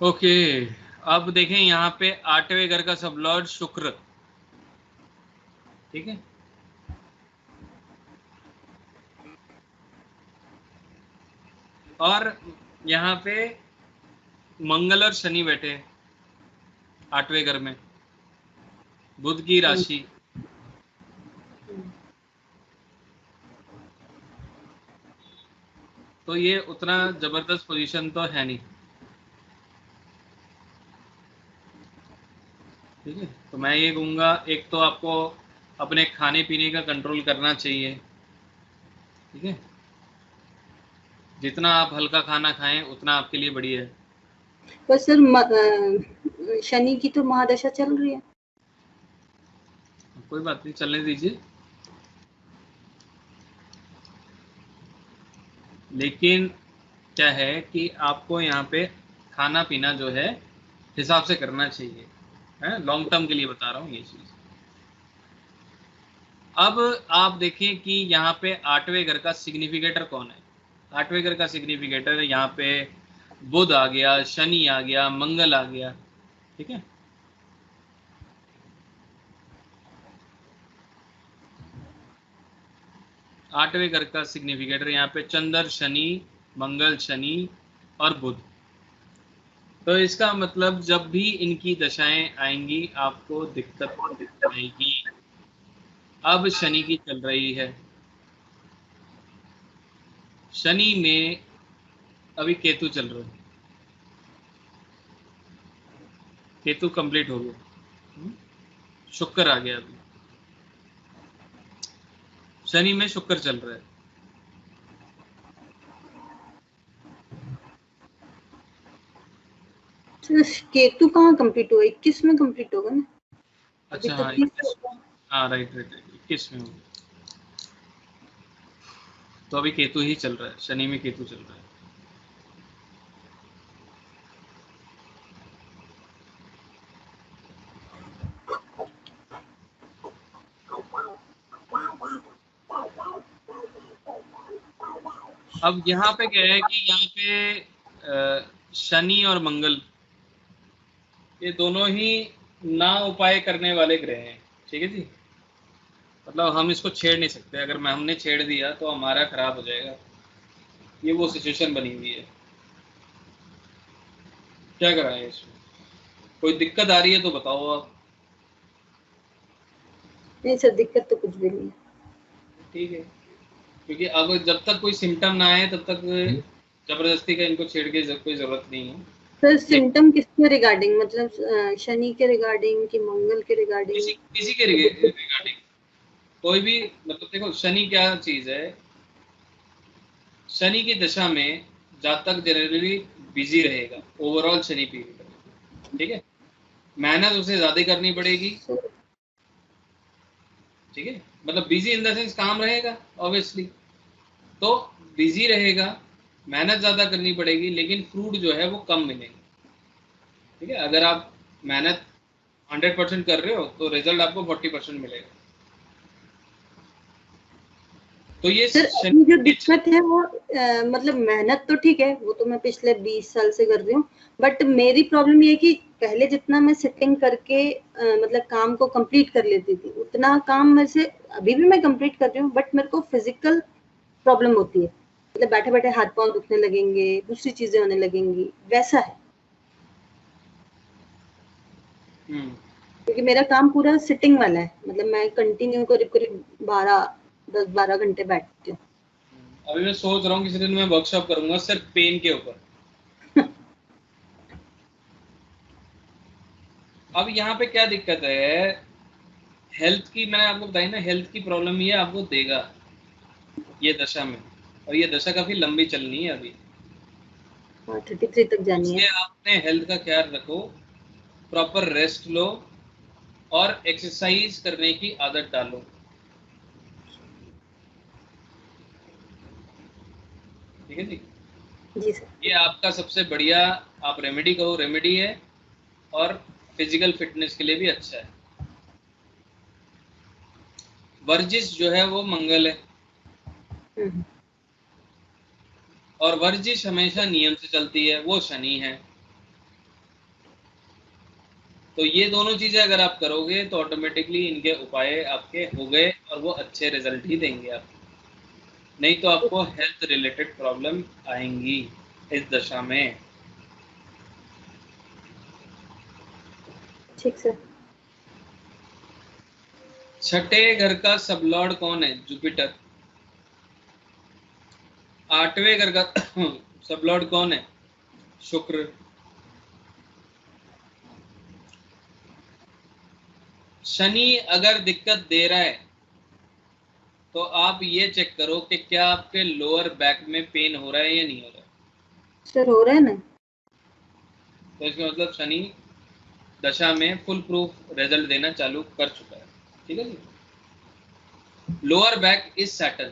Okay, अब देखें यहाँ पे 8वें घर का सब लॉर्ड शुक्र, ठीक है। और यहाँ पे मंगल और शनि बैठे 8वें घर में, बुध की राशि। तो ये उतना जबरदस्त पोजीशन तो है नहीं, ठीक है। तो मैं ये कहूँगा, एक तो आपको अपने खाने पीने का कंट्रोल करना चाहिए, ठीक है। जितना आप हल्का खाना खाएं उतना आपके लिए बढ़िया है। पर सर शनि की तो महादशा चल रही है। कोई बात नहीं, चलने दीजिए। लेकिन क्या है कि आपको यहाँ पे खाना पीना जो है हिसाब से करना चाहिए, है, लॉन्ग टर्म के लिए बता रहा हूँ ये चीज। अब आप देखिए कि यहाँ पे 8वें घर का सिग्निफिकेटर कौन है। 8वें घर का सिग्निफिकेटर यहाँ पे बुध आ गया, शनि आ गया, मंगल आ गया, ठीक है। आठवें घर का सिग्निफिकेटर यहाँ पे चंद्र शनि, मंगल शनि और बुध। तो इसका मतलब जब भी इनकी दशाएं आएंगी आपको दिक्कत आएगी। अब शनि की चल रही है, शनि में अभी केतु चल रहा है, केतु कंप्लीट हो गया, शुक्र आ गया, अभी शनि में शुक्र चल रहा है। केतु कहाँ कंप्लीट हुआ, 21 में कंप्लीट होगा ना। अभी अच्छा तो हाँ, 30 हाँ राइट राइट, 21 में हो गया। तो अभी केतु ही चल रहा है, शनि में केतु चल रहा है। अब यहाँ पे क्या है कि यहाँ पे शनि और मंगल ये दोनों ही ना उपाय करने वाले ग्रह हैं, ठीक है जी। मतलब हम इसको छेड़ नहीं सकते, अगर मैं हमने छेड़ दिया तो हमारा खराब हो जाएगा, ये वो सिचुएशन बनी हुई है। क्या कराएं इसमें, कोई दिक्कत आ रही है तो बताओ आप। नहीं सर, दिक्कत तो कुछ भी नहीं है। ठीक है, क्योंकि अब जब तक कोई सिम्टम ना आए तब तक जबरदस्ती का इनको छेड़ के कोई जरूरत नहीं है। सर लेकिन सिम्टम किसके रिगार्डिंग, मतलब शनि के रिगार्डिंग कि मंगल के रिगार्डिंग? किसी के रिगार्डिंग कोई भी, मतलब देखो शनि क्या चीज है, शनि की दशा में जातक जनरली बिजी रहेगा ओवरऑल शनि पीरियड में, ठीक है। मेहनत उसे ज्यादा करनी पड़ेगी, ठीक है। मतलब बिजी इन द सेंस काम रहेगा ऑब्वियसली, तो बिजी रहेगा, मेहनत ज्यादा करनी पड़ेगी, लेकिन फ्रूट जो है वो कम मिलेंगे, ठीक है। अगर आप मेहनत 100% कर रहे हो तो रिजल्ट आपको 40% मिलेगा। तो ये सर शनि अपनी जो नेचर। दिक्कत है वो मतलब मेहनत तो ठीक है, वो तो मैं पिछले 20 साल से कर रही हूँ, बट मेरी प्रॉब्लम ये है कि पहले जितना मैं सिटिंग करके मतलब काम को कंप्लीट कर लेती थी, उतना काम मेरे से अभी भी मैं कंप्लीट कर रही हूँ, बट मेरे को फिजिकल प्रॉब्लम होती है, मतलब बैठे बैठे हाथ पांव दुखने लगेंगे, दूसरी चीजें होने लगेंगी, वैसा है। क्योंकि मेरा काम पूरा सिटिंग वाला है, मतलब मैं कंटिन्यू करीब करीब 10-12 घंटे बैठती हूँ। अभी मैं सोच रहा हूँ किसी दिन मैं वर्कशॉप करूंगा सिर्फ पेन के ऊपर। अब यहाँ पे क्या दिक्कत है, हेल्थ की मैंने आपको बताई ना, हेल्थ की प्रॉब्लम ये आपको देगा ये दशा में, और ये दशा काफी लंबी चलनी है अभी। 33 तक जानी है। इसलिए आप अपने हेल्थ का ख्याल रखो, प्रॉपर रेस्ट लो और एक्सरसाइज करने की आदत डालो, ठीक है जी। जी सर। ये आपका सबसे बढ़िया, आप रेमेडी कहो, रेमेडी है, और फिजिकल फिटनेस के लिए भी अच्छा है। वर्जिश जो है वो मंगल है, और वर्जिश हमेशा नियम से चलती है, वो शनि है। तो ये दोनों चीजें अगर आप करोगे तो ऑटोमेटिकली इनके उपाय आपके हो गए और वो अच्छे रिजल्ट ही देंगे आपको। नहीं तो आपको हेल्थ रिलेटेड प्रॉब्लम आएंगी इस दशा में। ठीक सर। छठे घर का सबलॉर्ड कौन है? जुपिटर। आठवें घर का सबलॉर्ड कौन है? शुक्र। शनि अगर दिक्कत दे रहा है तो आप ये चेक करो कि क्या आपके लोअर बैक में पेन हो रहा है या नहीं हो रहा है। सर हो रहा है ना। तो इसका मतलब शनि दशा में फुल प्रूफ रिजल्ट देना चालू कर चुका है। ठीक है जी। Lower back is Saturn,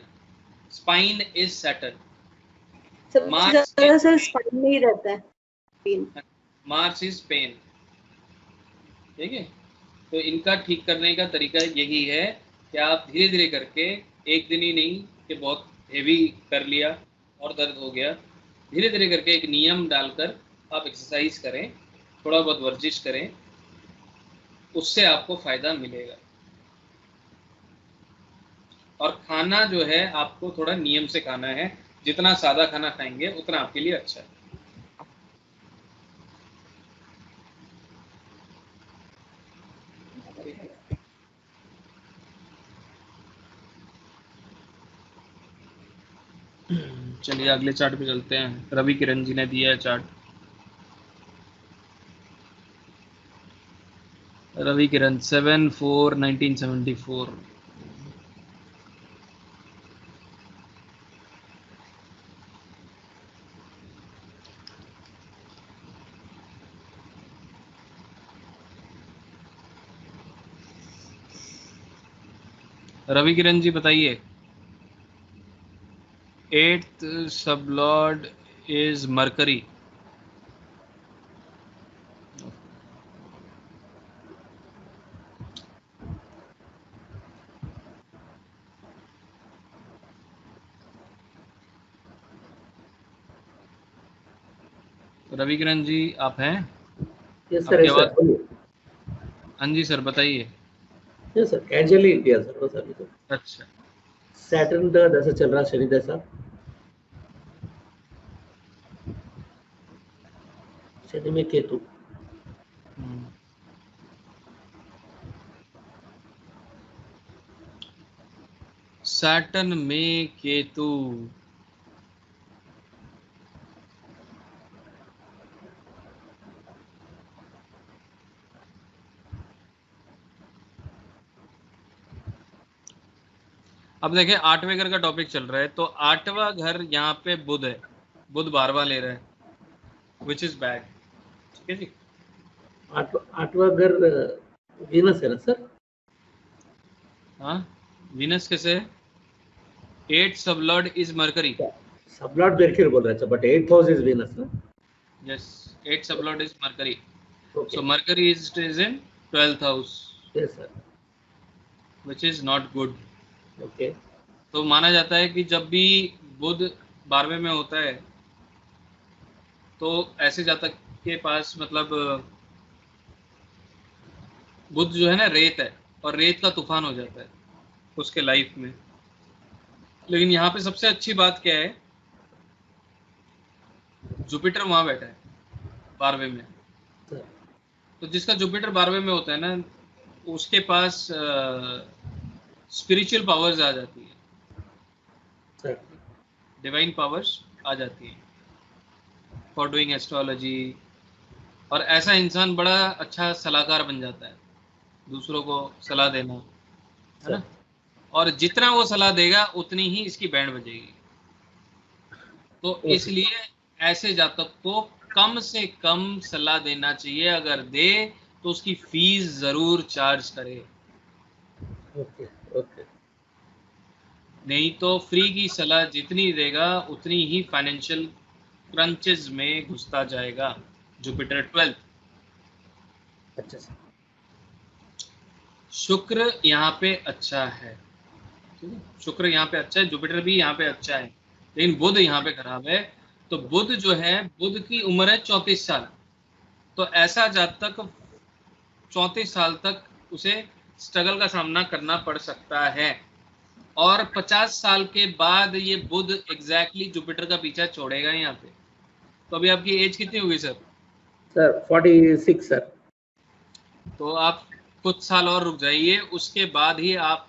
spine is Saturn. सबसे ज्यादा सर स्पाइन में ही रहता है पेन। Mars is pen. ठीक है। तो इनका ठीक करने का तरीका यही है कि आप धीरे धीरे करके, एक दिन ही नहीं कि बहुत हेवी कर लिया और दर्द हो गया, धीरे धीरे करके एक नियम डालकर आप एक्सरसाइज करें, थोड़ा बहुत वर्जिश करें, उससे आपको फायदा मिलेगा। और खाना जो है आपको थोड़ा नियम से खाना है, जितना सादा खाना खाएंगे उतना आपके लिए अच्छा है। चलिए अगले चार्ट पे चलते हैं। रवि किरण जी ने दिया है चार्ट। रवि किरण 7/4/1974। रवि किरण जी बताइए। 8th sublord is Mercury. Ravi Kiran ji आप हैं? यस सर, आपकी आवाज। बोलिए। हाँ जी सर बताइए। यस सर, कैजुअली दिया सर वो सर। अच्छा। सैटर्न का दशा चल रहा, शनि दशा, शनि में केतु। सैटर्न में केतु। अब देखें 8वें घर का टॉपिक चल रहा है, तो 8वां घर यहाँ पे बुध है, बुध 12वां ले रहा है, विच इज बैड। ठीक है जी। 8वां घर वीनस है ना सर? हाँ, वीनस कैसे है? 8th sublord is Mercury. Sublord Mercury बोल रहा है, but 8th house is Venus ना? Yes, 8th sublord is Mercury. Okay. So Mercury is in 12th house. Yes sir. Which is not good. Okay. तो माना जाता है कि जब भी बुध 12वें में होता है तो ऐसे जातक के पास मतलब बुध जो है ना रेत है, और रेत का तूफान हो जाता है उसके लाइफ में। लेकिन यहाँ पे सबसे अच्छी बात क्या है, जुपिटर वहां बैठा है 12वें में। तो जिसका जुपिटर 12वें में होता है ना, उसके पास स्पिरिचुअल पावर्स आ जाती है, डिवाइन पावर्स आ जाती है फॉर डूइंग एस्ट्रोलॉजी। और ऐसा इंसान बड़ा अच्छा सलाहकार बन जाता है, दूसरों को सलाह देना, है ना। और जितना वो सलाह देगा उतनी ही इसकी बैंड बजेगी। तो इसलिए ऐसे जातक को कम से कम सलाह देना चाहिए, अगर दे तो उसकी फीस जरूर चार्ज करे। Okay okay. नहीं तो फ्री की सलाह जितनी देगा उतनी ही फाइनेंशियल क्रंचेस में घुसता जाएगा। Jupiter 12th। अच्छा सर। शुक्र यहाँ पे अच्छा है, शुक्र यहाँ पे अच्छा है, जुपिटर भी यहाँ पे अच्छा है, लेकिन बुध यहाँ पे खराब है। तो बुध जो है, बुध की उम्र है 34 साल। तो ऐसा जातक 34 साल तक उसे स्ट्रगल का सामना करना पड़ सकता है। और 50 साल के बाद ये बुध एग्जैक्टली जुपिटर का पीछा छोड़ेगा यहाँ पे। तो अभी आपकी एज कितनी होगी सर? Sir 46 sir. तो आप कुछ साल और रुक जाइए, उसके बाद ही आप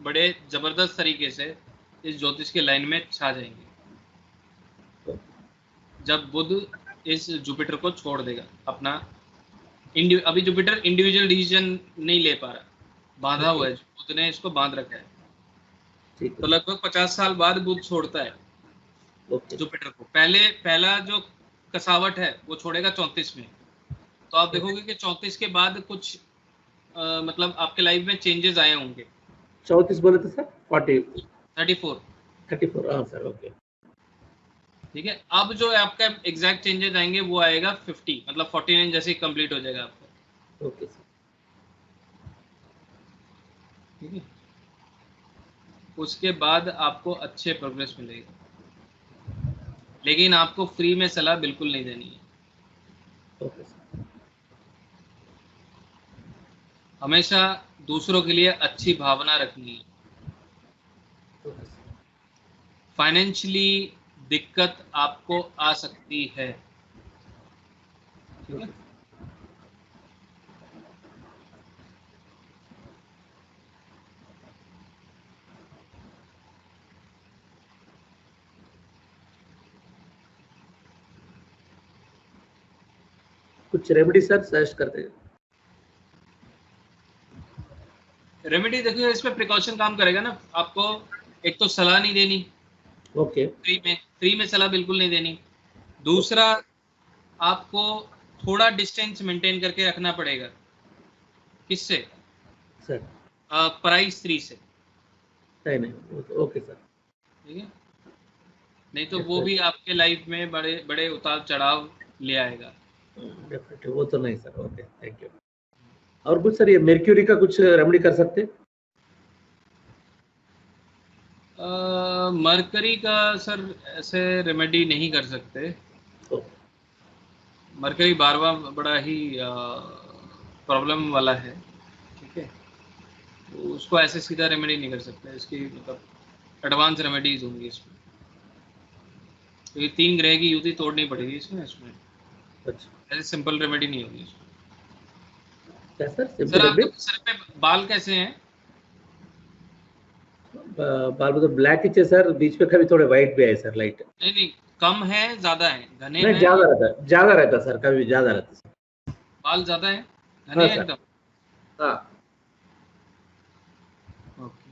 बड़े जबरदस्त तरीके से इस ज्योतिष के लाइन में छा जाएंगे, जब बुध इस जुपिटर को छोड़ देगा अपना। अभी जुपिटर इंडिविजुअल डिसीजन नहीं ले पा रहा, बांधा हुआ है, बुध ने इसको बांध रखा है। तो लगभग 50 साल बाद बुध छोड़ता है जुपिटर को। पहला जो कसावट है वो छोड़ेगा 34 में। तो आप देखोगे कि 34 के बाद कुछ मतलब आपके लाइफ में चेंजेस आए होंगे। 34 बोले तो सर 34 हाँ सर। ओके ठीक है। अब जो आपका एग्जैक्ट चेंजेस आएंगे वो आएगा 50, मतलब 49 जैसे ही कंप्लीट हो जाएगा आपका। Okay sir. ठीक है, उसके बाद आपको अच्छे प्रोग्रेस मिलेगा, लेकिन आपको फ्री में सलाह बिल्कुल नहीं देनी है। Okay sir. हमेशा दूसरों के लिए अच्छी भावना रखनी है। फाइनेंशियली दिक्कत आपको आ सकती है। ठीक है, कुछ रेमेडी सर सजेस्ट करते हैं? रेमेडी देखिए, इसमें प्रिकॉशन काम करेगा ना। आपको एक तो सलाह नहीं देनी, ओके फ्री में सलाह बिल्कुल नहीं देनी। दूसरा, आपको थोड़ा डिस्टेंस मेंटेन करके रखना पड़ेगा। किससे सर? पराई स्त्री से। नहीं ओके सर। ठीक है, नहीं तो वो भी आपके लाइफ में बड़े बड़े उतार चढ़ाव ले आएगा। डेफिनेटली वो तो नहीं सर। Okay thank you. और कुछ सर, ये मेर्क्यूरी का कुछ रेमेडी कर सकते? मरकरी का सर ऐसे रेमेडी नहीं कर सकते। मरकरी 12वां बड़ा ही प्रॉब्लम वाला है। ठीक है, तो उसको ऐसे सीधा रेमेडी नहीं कर सकते। इसकी मतलब एडवांस रेमेडीज होंगी इसमें, तो ये 3 ग्रह की युति तोड़नी पड़ेगी इसमें। अच्छा, ऐसे सिंपल रेमेडी नहीं होगी इसमें। क्या सर? सर आपके सर पे बाल कैसे हैं? बाल तो ब्लैक ही है सर, बीच में कभी थोड़े व्हाइट भी है सर, लाइट। नहीं, कम है ज्यादा है, घने नहीं, हैं? ज्यादा रहता सर, कभी ज्यादा रहता सर। बाल ज्यादा है, घने हैं एकदम? हाँ। ओके,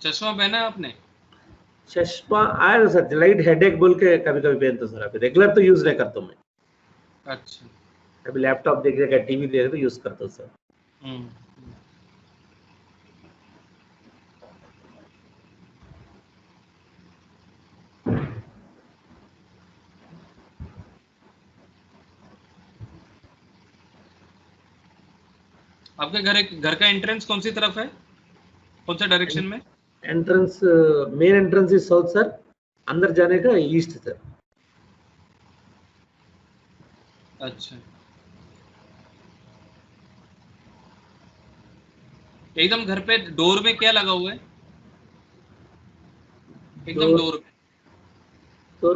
चश्मा पहना है आपने? चश्मा आया सर, लाइट हेडेक बोल के कभी कभी पहनता सर। अभी रेगुलर तो यूज नहीं करता मैं। अच्छा, अभी लैपटॉप देख रहे, टीवी देख रहे तो यूज करता सर। आपके घर का एंट्रेंस कौन सी तरफ है, कौन सा डायरेक्शन में? Entrance, main entrance is south sir, अंदर जाने का ईस्ट सर। अच्छा, एकदम घर पे डोर में क्या लगा हुआ है? एकदम डोर पे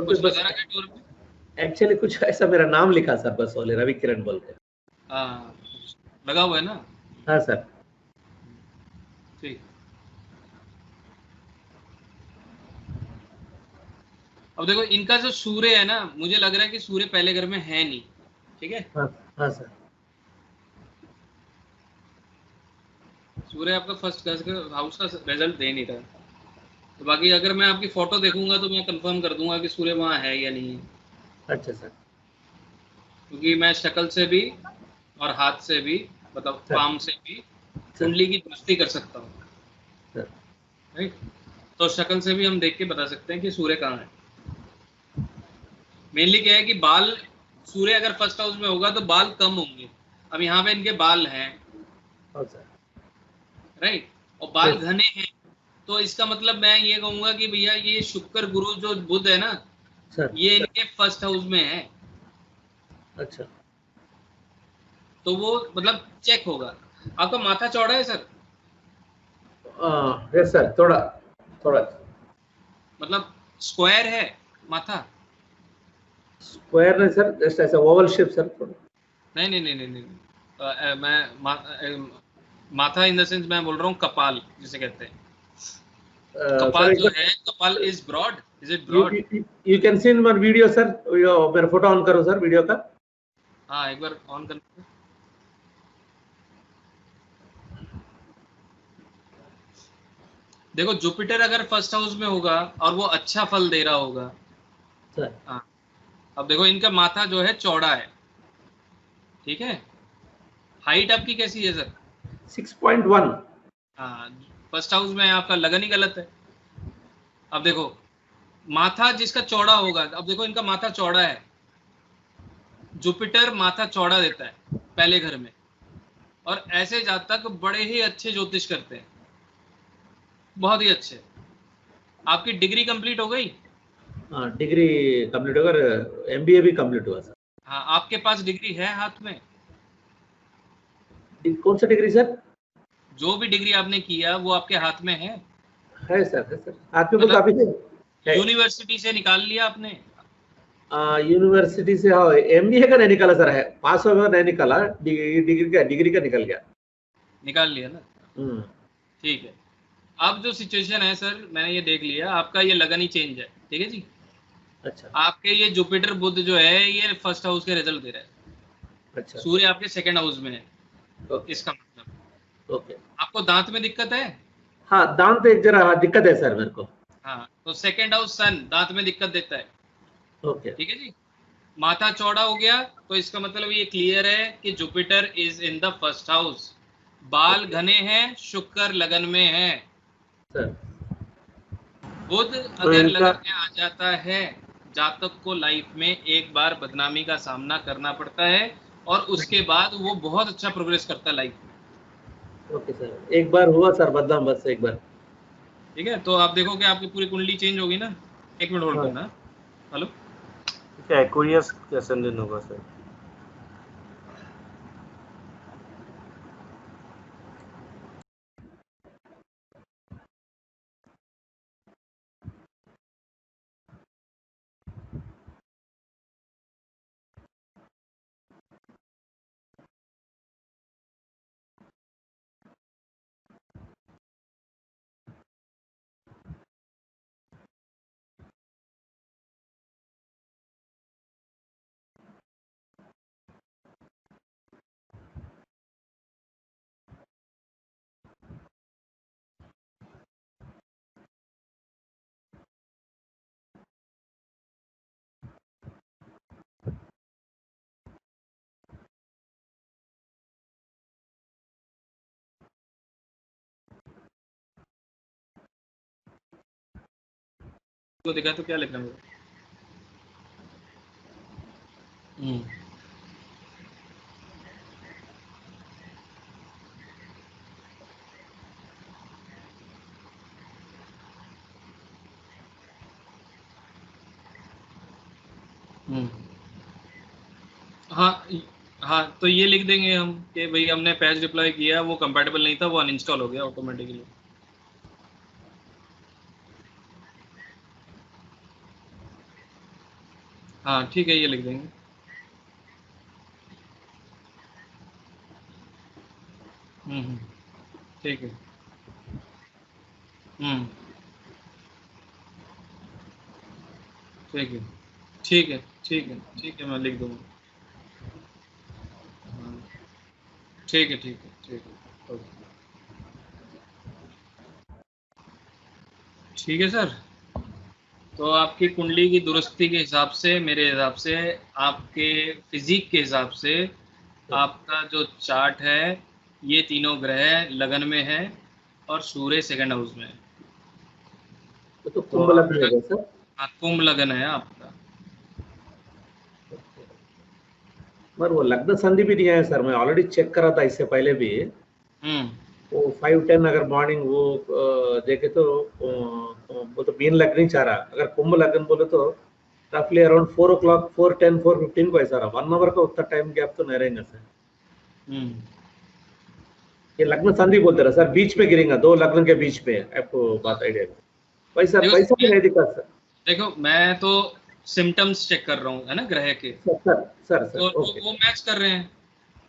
कुछ लगा रखा है डोर पे? एक्चुअली कुछ ऐसा मेरा नाम लिखा सर, बस ओले रवि किरण बोल के। लगा हुआ है ना? हाँ सर। ठीक। अब देखो, इनका जो सूर्य है ना, मुझे लग रहा है कि सूर्य पहले घर में है नहीं। ठीक है, हाँ सर। सूर्य आपका फर्स्ट हाउस का रिजल्ट दे नहीं रहा। तो बाकी अगर मैं आपकी फोटो देखूंगा तो मैं कंफर्म कर दूंगा कि सूर्य वहाँ है या नहीं है। अच्छा सर। क्योंकि मैं शक्ल से भी और हाथ से भी, मतलब पाम से भी कुंडली की दृष्टि कर सकता हूँ। राइट, तो शक्ल से भी हम देख के बता सकते हैं कि सूर्य कहाँ है। मेनली क्या है कि बाल, सूर्य अगर फर्स्ट हाउस में होगा तो बाल कम होंगे। अब यहाँ पे इनके बाल हैं, राइट, और बाल घने हैं, तो इसका मतलब मैं ये कहूंगा कि भैया ये शुक्र गुरु जो बुध है ना, सर ये इनके फर्स्ट हाउस में है, अच्छा तो वो मतलब चेक होगा। आपका माथा चौड़ा है सर? यस सर, थोड़ा थोड़ा मतलब स्क्वायर है माथा? स्क्वायर नहीं सर, जस्ट ऐसा ओवल शेप सर थोड़ा। नहीं नहीं नहीं नहीं नहीं, माथा इन द सेंस मैं बोल रहा हूँ कपाल जिसे कहते हैं। कपाल जो है, कपाल is broad, is it broad? You can see in my video sir, मेरा फोटो ऑन करो सर वीडियो का। हाँ एक बार ऑन कर। देखो जुपिटर अगर फर्स्ट हाउस में होगा और वो अच्छा फल दे रहा होगा सर, हाँ, अब देखो इनका माथा जो है चौड़ा है, ठीक है। हाइट आपकी कैसी है सर? 6.1। हाँ, फर्स्ट हाउस में आपका लगन ही गलत है। अब देखो माथा जिसका चौड़ा होगा, अब देखो इनका माथा चौड़ा है, जुपिटर माथा चौड़ा देता है पहले घर में, और ऐसे जातक बड़े ही अच्छे ज्योतिष करते हैं, बहुत ही अच्छे। आपकी डिग्री कंप्लीट हो गई? हाँ डिग्री कंप्लीट होकर MBA भी कंप्लीट हुआ सर। हाँ, आपके पास डिग्री है हाथ में? कौन सा डिग्री सर? जो भी डिग्री आपने किया वो आपके हाथ में है? है सर हाथ में बोलते अभी है। यूनिवर्सिटी से निकाल लिया आपने? यूनिवर्सिटी से हाँ, MBA का नहीं निकाला सर, है पास होगा नहीं निकाला, डिग्री का निकल गया। निकाल लिया ना, ठीक है। अब जो सिचुएशन है सर, मैंने ये देख लिया, आपका ये लगन ही चेंज है, ठीक है जी। अच्छा आपके ये जुपिटर बुध जो है ये फर्स्ट हाउस के रिजल्ट दे रहा है, अच्छा सूर्य आपके सेकंड हाउस में है, ओके इसका मतलब ओके। आपको दांत में दिक्कत है? हाँ दांत एक जरा दिक्कत है सर मेरे को। हाँ, तो सेकंड हाउस सन दांत में दिक्कत देता है, ओके ठीक है जी। माथा चौड़ा हो गया तो इसका मतलब ये क्लियर है कि Jupiter is in the first house. बाल घने हैं, शुक्र लगन में है। सर बुध तो अगर इनका लगन में आ जाता है, जातक को लाइफ में एक बार बदनामी का सामना करना पड़ता है, और उसके बाद वो बहुत अच्छा प्रोग्रेस करता है लाइफ में। ओके सर, एक बार हुआ सर बदनाम, बस एक बार। ठीक है, तो आप देखो कि आपकी पूरी कुंडली चेंज होगी ना। एक मिनट होल्ड हाँ करना। हेलो, क्या एक्वेरियस असेंडेंट होगा सर? तो देखा तो क्या लिखना होगा? हाँ हाँ, तो ये लिख देंगे हम कि भाई हमने पैच डिप्लॉय किया, वो कंपैटिबल नहीं था, वो अनइंस्टॉल हो गया ऑटोमेटिकली। हाँ ठीक है, ये लिख देंगे। ठीक है। ठीक है ठीक है ठीक है ठीक है, मैं लिख दूंगा। हाँ, ठीक है ठीक है ठीक है, ओके। ठीक है सर, तो आपकी कुंडली की दुरुस्ती के हिसाब से, मेरे हिसाब से, आपके फिजिक के हिसाब से, आपका जो चार्ट है ये तीनों ग्रह लगन में है और सूर्य सेकंड हाउस में है। तो तो कुंभ लग्न आपका है सर। कुंभ लगन है आपका। पर वो लग्न संधि भी दिया है सर, मैं ऑलरेडी चेक करा था इससे पहले भी। वो 5-10 अगर मॉर्निंग वो देखे तो वो तो मीन लग्न ही चाह रहा, अगर कुंभ लग्न बोले तो रफली अराउंड 4 o'clock 4:10 4:15 को है सर, 1 hour का उतना टाइम गैप तो नहीं रहेगा सर। ये लग्न संधि बोलते रहा सर, बीच में गिरेगा, दो लग्न के बीच में, आपको बात आइडिया है। पैसा भी नहीं दिखा सर। देखो मैं तो सिम्टम्स चेक कर रहा हूँ, है ना, ग्रह के। सर तो वो मैच कर रहे हैं,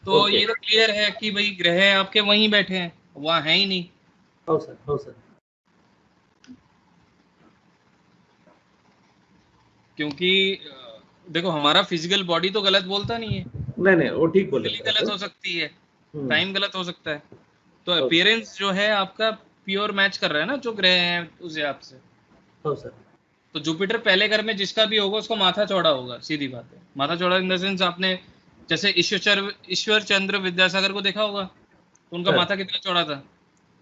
तो ये तो क्लियर है कि भाई ग्रह आपके वहीं बैठे हैं, वहाँ है ही नहीं। हो सर। क्योंकि देखो हमारा फिजिकल बॉडी तो गलत बोलता नहीं है। नहीं वो ठीक बोले। गलत हो सकती है, टाइम गलत हो सकता है, तो अपीयरेंस जो है आपका प्योर मैच कर रहा है ना जो ग्रह हैं उस हिसाब से। हो सर। तो जुपिटर पहले घर में जिसका भी होगा उसको माथा चौड़ा होगा, सीधी बात है। माथा चौड़ा इन द सेंस, आपने जैसे ईश्वर चंद्र विद्यासागर को देखा होगा, तो उनका माथा कितना चौड़ा था,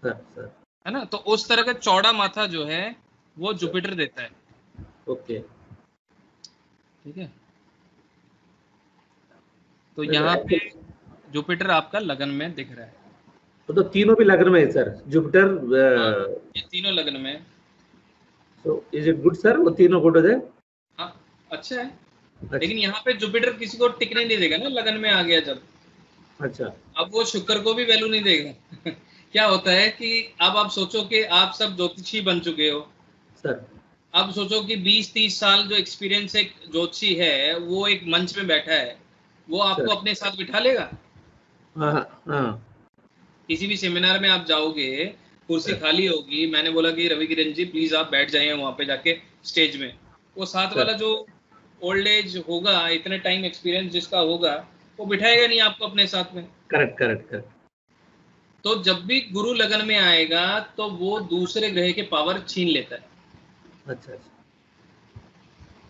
सर, है ना। तो उस तरह का चौड़ा माथा जो है वो जुपिटर देता है। ओके, ठीक है। तो यहाँ पे जुपिटर आपका लगन में दिख रहा है। तो तीनों भी लगन में है सर, जुपिटर ये तीनों लगन में। So is it good sir, वो तीनों गुड हो जाए? हाँ अच्छा है। लेकिन यहाँ पे जुपिटर किसी को टिकने नहीं देगा ना, लगन में आ गया जब। अच्छा, अब वो शुक्र को भी वैल्यू नहीं देगा। क्या होता है कि अब आप सोचो कि आप सब ज्योतिषी बन चुके हो सर। अब सोचो कि 20-30 साल जो एक्सपीरियंस एक ज्योतिषी है वो एक मंच में बैठा है, वो आपको अपने साथ बिठा लेगा? हाँ। किसी भी सेमिनार में आप जाओगे, कुर्सी खाली होगी, मैंने बोला कि रवि किरण जी प्लीज आप बैठ जाइए वहां पे जाके स्टेज में, वो साथ वाला जो ओल्ड एज होगा, इतने टाइम एक्सपीरियंस जिसका होगा, वो बिठाएगा नहीं आपको अपने साथ में। करेक्ट। तो जब भी गुरु लगन में आएगा तो वो दूसरे ग्रह के पावर छीन लेता है। अच्छा।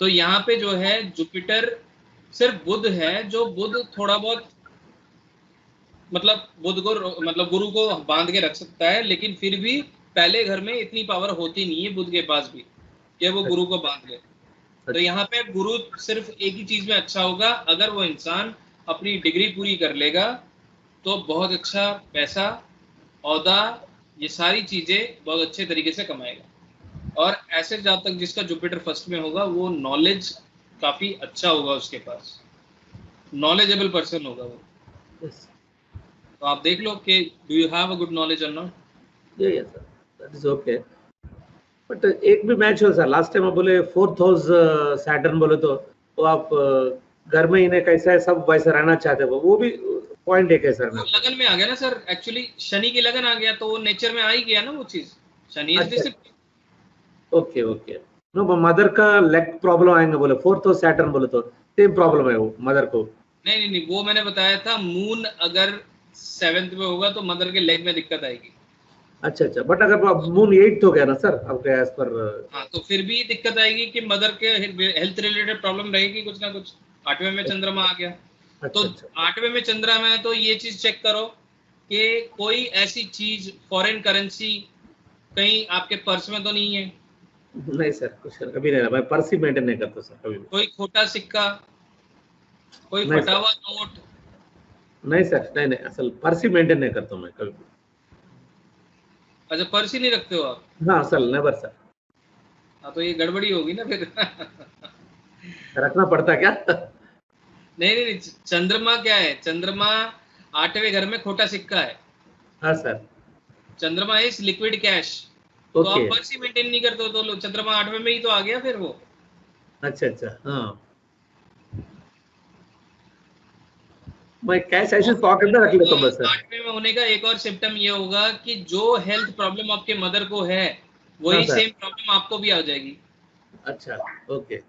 तो यहाँ पे जो है जुपिटर सिर्फ बुध है, जो बुध थोड़ा बहुत मतलब बुध को मतलब गुरु को बांध के रख सकता है, लेकिन फिर भी पहले घर में इतनी पावर होती नहीं है बुध के पास भी कि वो गुरु को बांध ले। तो यहाँ पे गुरु सिर्फ एक ही चीज में अच्छा होगा, अगर वो इंसान अपनी डिग्री पूरी कर लेगा तो बहुत अच्छा पैसा, औहदा, ये सारी चीजें बहुत अच्छे तरीके से कमाएगा। और ऐसे जब तक जिसका जुपिटर फर्स्ट में होगा वो नॉलेज काफी अच्छा होगा, उसके पास नॉलेजेबल पर्सन होगा वो। तो आप देख लो कि do you have a good knowledge और not? Yes sir, that is okay. But एक भी मैच हो सर, लास्ट टाइम आप बोले 4th हाउस सैटर्न बोले, तो वो आप घर में इन्हें कैसा है सब वैसा रहना चाहते हो, वो भी पॉइंट एक है सर। लगन में आ गया ना सर, एक्चुअली शनि की लगन आ गया तो वो नेचर में आ ही गया ना वो चीज। Shani is discipline. Okay. No, mother का लेग प्रॉब्लम आएंगे बोले, 4th हाउस सैटर्न बोले तो सेम प्रॉब्लम है वो मदर को। नहीं, वो मैंने बताया था मून अगर 7th में होगा तो मदर के लेग में दिक्कत आएगी। अच्छा, बट अगर मून 8th हो गया ना सर आपके एज पर, हाँ तो फिर भी दिक्कत आएगी कि मदर के हेल्थ रिलेटेड प्रॉब्लम रहेगी कुछ ना कुछ। 8वें में चंद्रमा आ गया। तो 8वें में चंद्रमा है तो ये चीज चेक करो कि कोई ऐसी चीज फॉरेन करेंसी कहीं आपके पर्स में तो नहीं है? नहीं सर, कुछ कभी नहीं, मैं पर्स ही मेंटेन नहीं करता सर कभी। कोई खोटा सिक्का, कोई फटा हुआ नोट? नहीं सर, नहीं, असल पर्स ही मेंटेन नहीं करता मैं कभी। अच्छा, पर्स ही नहीं रखते हो आप? हाँ सर, नेवर सर। हाँ तो ये गड़बड़ी होगी ना फिर। रखना पड़ता क्या? नहीं, चंद्रमा क्या है, चंद्रमा 8वें घर में खोटा सिक्का है। हाँ सर। चंद्रमा इज लिक्विड कैश। तो आप पर्स ही मेंटेन नहीं करते हो तो चंद्रमा 8वें में ही तो आ गया फिर वो। अच्छा, हाँ। मैं कैश ऐसे पॉकेट में रख लेता हूँ बस सर। 8वें में होने का एक और सिम्टम ये होगा कि जो हेल्थ प्रॉब्लम आपके मदर को है वही सेम प्रॉब्लम आपको भी आ जाएगी। अच्छा, ओके।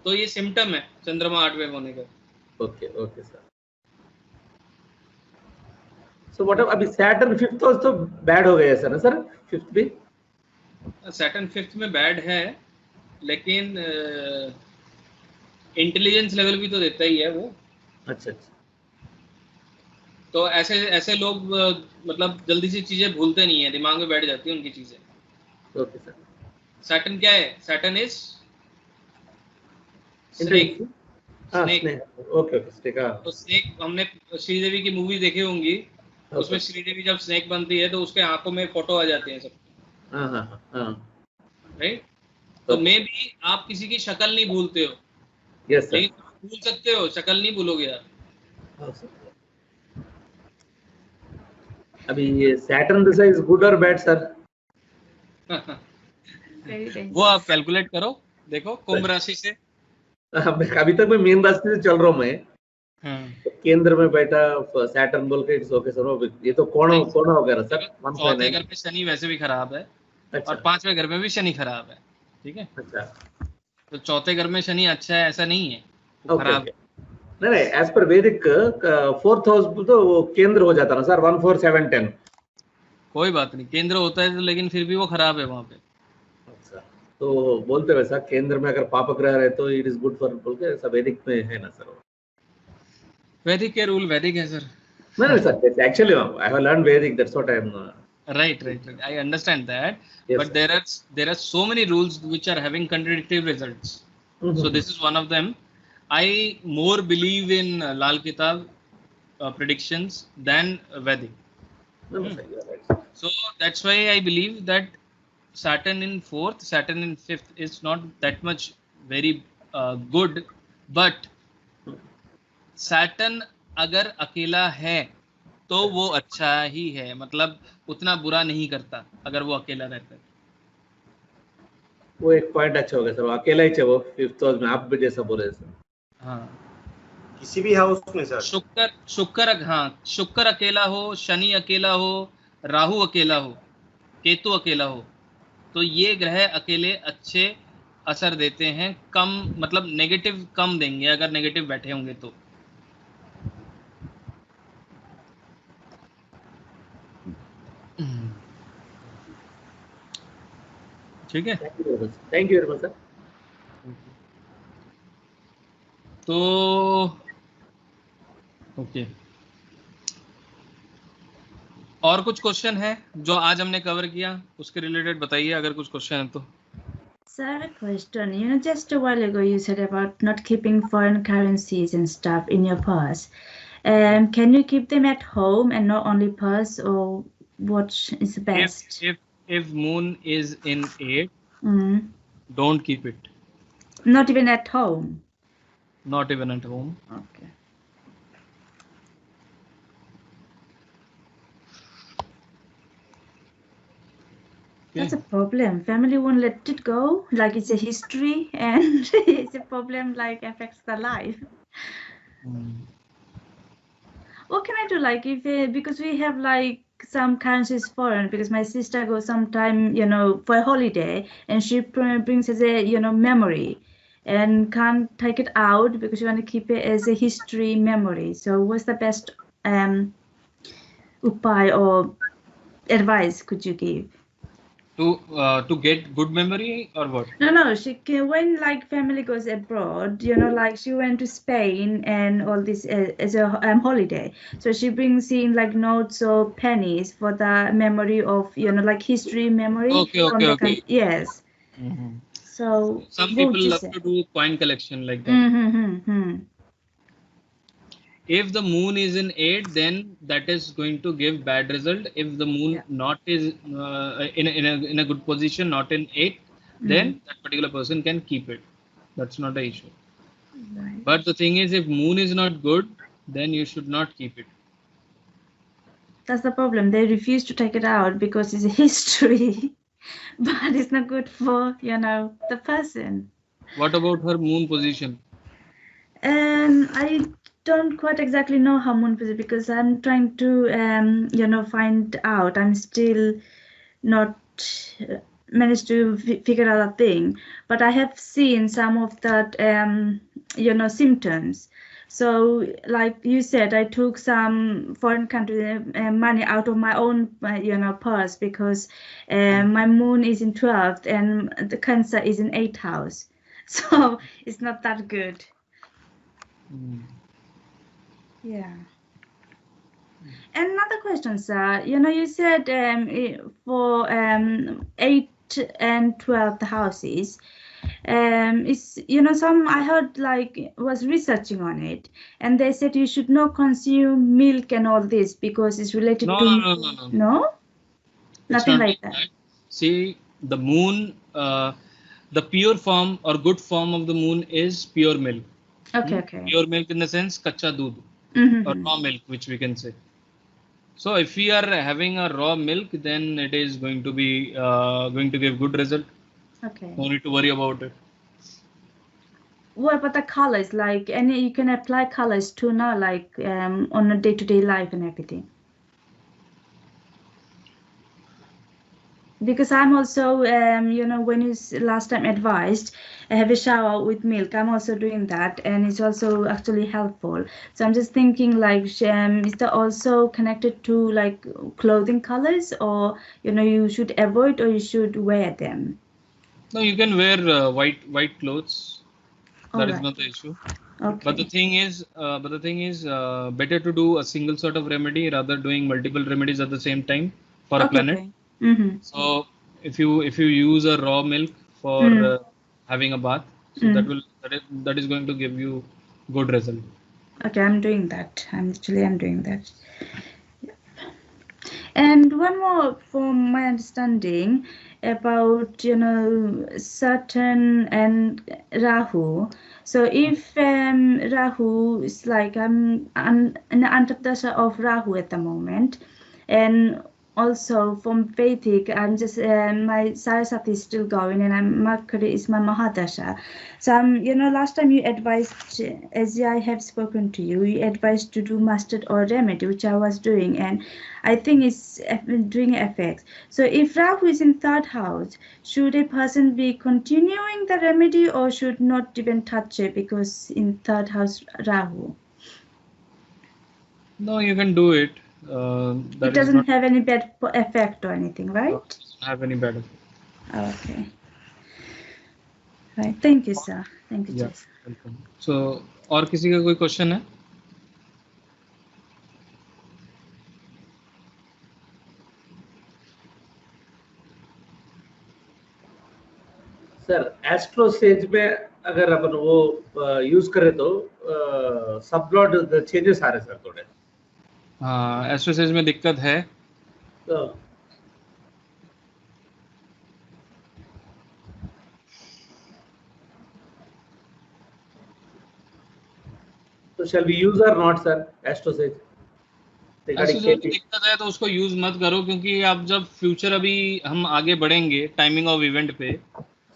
तो ये सिम्टम है चंद्रमा 8वें होने का। Okay sir. सो व्हाट अभी सैटर्न 5th हाउस तो बैड हो गया है सर ना सर? 5th भी सैटर्न 5th में बैड है, लेकिन इंटेलिजेंस लेवल भी तो देता ही है वो। अच्छा। तो ऐसे लोग मतलब जल्दी से चीजें भूलते नहीं है, दिमाग में बैठ जाती है उनकी चीजें। Okay sir. सैटर्न क्या है? Saturn is snake. Okay snake. तो स्नेक, हमने श्रीदेवी की मूवी देखी होंगी, उसमें श्रीदेवी जब स्नेक बनती है तो उसके आंखों में फोटो आ जाते हैं सब। राइट? तो मे भी आप किसी की शक्ल नहीं भूलते हो, यस सर, लेकिन भूल सकते हो, शक्ल नहीं भूलोगे आप। अभी ये सैटर्न दिशा इज गुड और बैड सर? वो आप कैलकुलेट करो, देखो कुंभ राशि से। अभी तक मैं मीन राशि से चल रहा हूँ मैं, केंद्र में बैठा सैटर्न बोल के इट्स ओके सर। ये तो कोण वगैरह सर, चौथे घर में शनि वैसे भी खराब है। अच्छा। और पांचवें घर में भी शनि खराब है, ठीक है? अच्छा, तो चौथे घर में शनि अच्छा है ऐसा नहीं है, ओके खराब। ओके। नहीं, एज पर वैदिक 4th हाउस तो वो केंद्र हो जाता ना सर, 1 4 7 10। कोई बात नहीं, केंद्र होता है तो, लेकिन फिर भी वो खराब है वहां पे। अच्छा, तो बोलते वैसा केंद्र में अगर पाप ग्रह रहे तो इट इज गुड फॉर बोल के सब वैदिक में है ना सर? वैदिक के रूल वैदिक है sir. No, sir. Actually, I have learned Vedic. That's what I'm. Right. I understand that, Yes, but there are so many rules which are having contradictory results. So this is one of them. I more believe in Lal Kitab predictions than Vedic. No, sir, you are right. So that's why I believe that Saturn in 4th, Saturn in 5th is not that much very good, but Saturn अगर अकेला है तो वो अच्छा ही है, मतलब उतना बुरा नहीं करता अगर वो अकेला रहता है। वो एक पॉइंट अच्छा हो गया सर, वो अकेला ही चाहिए वो 5th हाउस में, आप भी जैसा बोले सर। हाँ, किसी भी हाउस में सर। शुक्र अकेला हो, शनि अकेला हो, राहु अकेला हो, केतु अकेला हो, तो ये ग्रह अकेले अच्छे असर देते हैं, कम मतलब नेगेटिव कम देंगे अगर नेगेटिव बैठे होंगे तो। ठीक है, thank you very much sir. तो ओके, और कुछ क्वेश्चन है जो आज हमने कवर किया उसके रिलेटेड बताइए, अगर कुछ क्वेश्चन है तो। Sir, a question. You know, just a while ago you said about not keeping foreign currencies and stuff in your purse. Can you keep them at home and not only purse, or what is best? If moon is in 8, don't keep it. Not even at home? Not even at home. Okay. That's a problem. Family won't let it go. Like it's a history and it's a problem, like affects the life. What can I do? Like if because we have like some currencies foreign, because my sister goes sometime, you know, for a holiday, and she brings as a, you know, memory, and can't take it out because you want to keep it as a history memory. So what's the best upay or advice could you give? To get good memory or what? No, she can, when like family goes abroad, you know, like she went to Spain and all this as a holiday, so she brings in like notes or pennies for the memory of, you know, like history memory. Okay. Yes. So some people love to do coin collection like that. If the moon is in 8, then that is going to give bad result. If the moon not is in a good position, not in 8, then that particular person can keep it. That's not the issue. Right. But the thing is, if moon is not good, then you should not keep it. That's the problem. They refuse to take it out because it's a history, but it's not good for, you know, the person. What about her moon position? I don't quite exactly know how moon position, because I'm trying to you know, find out. I'm still not managed to figure out a thing, but I have seen some of that you know, symptoms. So like you said, I took some foreign country money out of my own you know, purse, because my moon is in 12th and the Cancer is in 8th house, so it's not that good. Yeah. Another question, sir. You know, you said for 8 and 12 houses, it's, you know, some I heard like was researching on it, and they said you should not consume milk and all this because it's related No. No? Nothing like that. See, the moon, the pure form or good form of the moon is pure milk. Okay, okay. Pure milk in the sense kacha doodh or raw milk, which we can say. So if we are having a raw milk, then it is going to be going to give good result. Okay. No need to worry about it. What about the colors? Like, any you can apply colors too now, like on a day-to-day life and everything. Because I'm also, when you last time advised, have a shower with milk. I'm also doing that, and it's also actually helpful. So I'm just thinking, like, is that also connected to like clothing colors, or you should avoid or you should wear them? No, you can wear white clothes. That is not the issue. Okay. But the thing is, better to do a single sort of remedy rather doing multiple remedies at the same time for a planet. Okay. So if you use a raw milk for having a bath, so that is going to give you good result. Okay, I'm doing that. I'm doing that. And one more, from my understanding, about Saturn and Rahu. So if Rahu is like, I'm in the Antardasha of Rahu at the moment, and also from Vedic, I'm just my Saraswati is still going, and Mercury is my Mahadasha. So last time you advised, as I have spoken to you, you advised to do mustard oil remedy, which I was doing, and I think it's doing effects. So if Rahu is in third house, should a person be continuing the remedy or should not even touch it because in third house Rahu? No, you can do it. It doesn't have any bad effect or anything, right? No, it doesn't have any bad effect. Okay. Right. Thank you, sir. Thank you, Yeah, Jess. welcome. So, और किसी का कोई question है? Sir astro says में अगर अपन वो use करें तो सबलॉट चेंजेस आ रहे सर थोड़े. हाँ, एस्ट्रो सेज में दिक्कत है. तो shall we use or not sir astro says? दिक्कत है तो उसको यूज मत करो, क्योंकि आप जब फ्यूचर अभी हम आगे बढ़ेंगे टाइमिंग ऑफ इवेंट पे,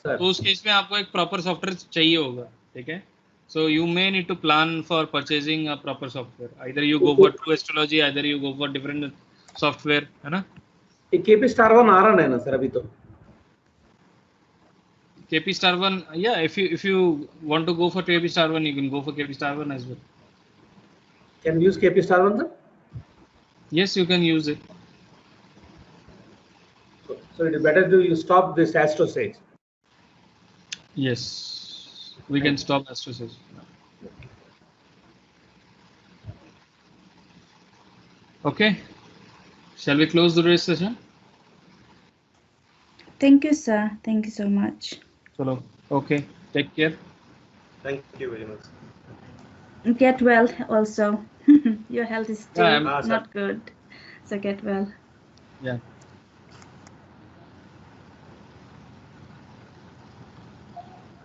तो उस केस में आपको एक प्रॉपर सॉफ्टवेयर चाहिए होगा. ठीक है, so you may need to plan for purchasing a proper software. Either you go for true astrology, either you go for different software, है ना. केपी स्टार वन आ रहा है ना सर अभी तो. KP Star One, yeah, if you want to go for KP Star One, you can go for KP Star One as well. Can we use KP Star One, sir? Yes, you can use it. So it is better to you stop this Astro Sage. Yes, we can stop Astro Sage. Okay, shall we close the race session? Thank you, sir. Thank you so much. Chalo, okay, take care. Thank you very much. Get well also. Your health is still Yeah, not good. So get well. Yeah.